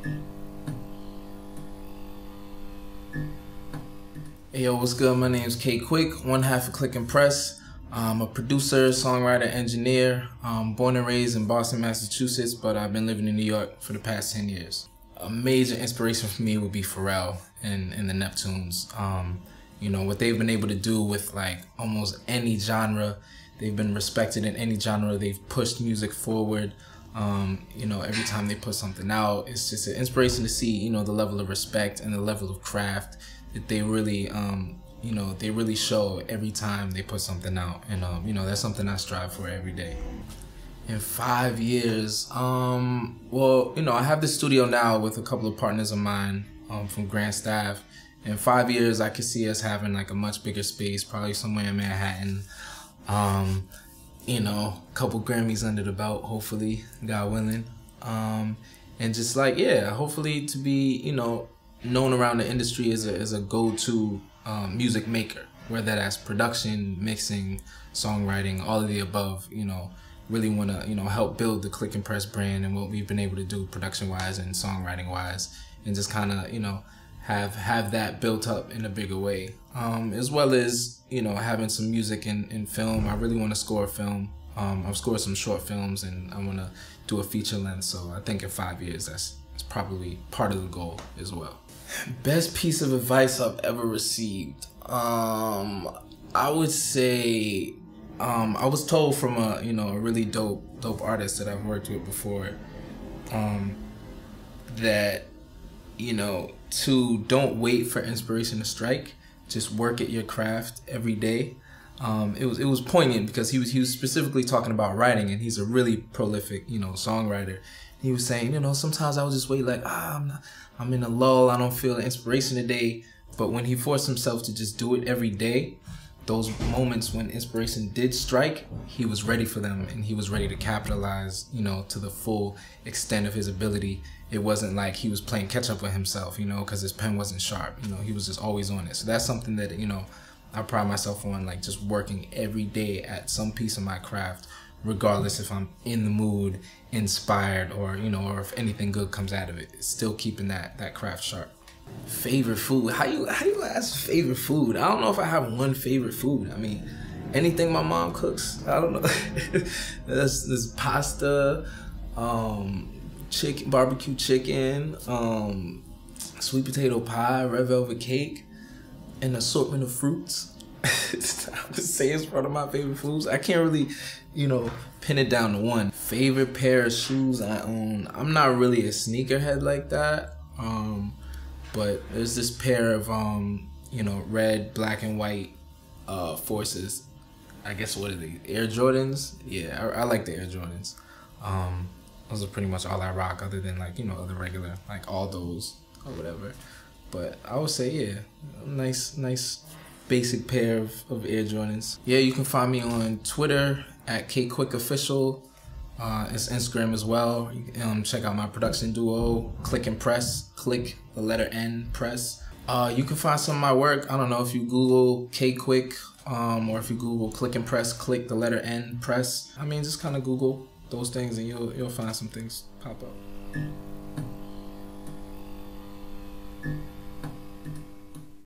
Hey yo, what's good? My name's K Quick, one half of Click and Press. I'm a producer, songwriter, engineer. Born and raised in Boston, Massachusetts, but I've been living in New York for the past 10 years. A major inspiration for me would be Pharrell and the Neptunes. You know, what they've been able to do with like almost any genre. They've been respected in any genre. They've pushed music forward. You know, every time they put something out, it's just an inspiration to see, you know, the level of respect and the level of craft that they really, you know, they really show every time they put something out. And, you know, that's something I strive for every day. In 5 years, well, you know, I have the studio now with a couple of partners of mine from Grand Staff. In 5 years, I could see us having like a much bigger space, probably somewhere in Manhattan. You know, a couple Grammys under the belt, hopefully, God willing. And just like, yeah, hopefully to be, you know, known around the industry as a go-to music maker, whether that's production, mixing, songwriting, all of the above. You know, really want to, you know, help build the Click and Press brand and what we've been able to do production-wise and songwriting-wise, and just kind of, you know, have that built up in a bigger way, as well as, you know, having some music in film. I really want to score a film. I've scored some short films, and I want to do a feature length. So I think in 5 years, that's probably part of the goal as well. Best piece of advice I've ever received. I would say I was told from a, you know, a really dope artist that I've worked with before, that, you know, don't wait for inspiration to strike. Just work at your craft every day. It was poignant because he was specifically talking about writing, and he's a really prolific, you know, songwriter. He was saying, you know, sometimes I would just wait like, I'm in a lull, I don't feel the inspiration today. But when he forced himself to just do it every day, those moments when inspiration did strike, he was ready for them, and he was ready to capitalize, you know, to the full extent of his ability. It wasn't like he was playing catch up with himself, you know, because his pen wasn't sharp. You know, he was just always on it. So that's something that, you know, I pride myself on, like just working every day at some piece of my craft, regardless if I'm in the mood, inspired, or, you know, or if anything good comes out of it. It's still keeping that craft sharp. Favorite food? How you ask favorite food? I don't know if I have one favorite food. I mean, anything my mom cooks. I don't know. There's pasta, chicken, barbecue chicken, sweet potato pie, red velvet cake, an assortment of fruits. I would say it's part of my favorite foods. I can't really, you know, pin it down to one. Favorite pair of shoes I own. I'm not really a sneakerhead like that. But there's this pair of, you know, red, black, and white Forces. I guess, what are they? Air Jordans? Yeah, I like the Air Jordans. Those are pretty much all I rock, other than, like, you know, the regular, like all those or whatever. But I would say, yeah, nice basic pair of Air Jordans. Yeah, you can find me on Twitter at KQuickOfficial. It's Instagram as well. You can check out my production duo, Click and Press. Click, the letter N, Press. You can find some of my work. I don't know if you Google K Quick, or if you Google Click and Press, Click, the letter N, Press. I mean, just kind of Google those things, and you'll find some things pop up.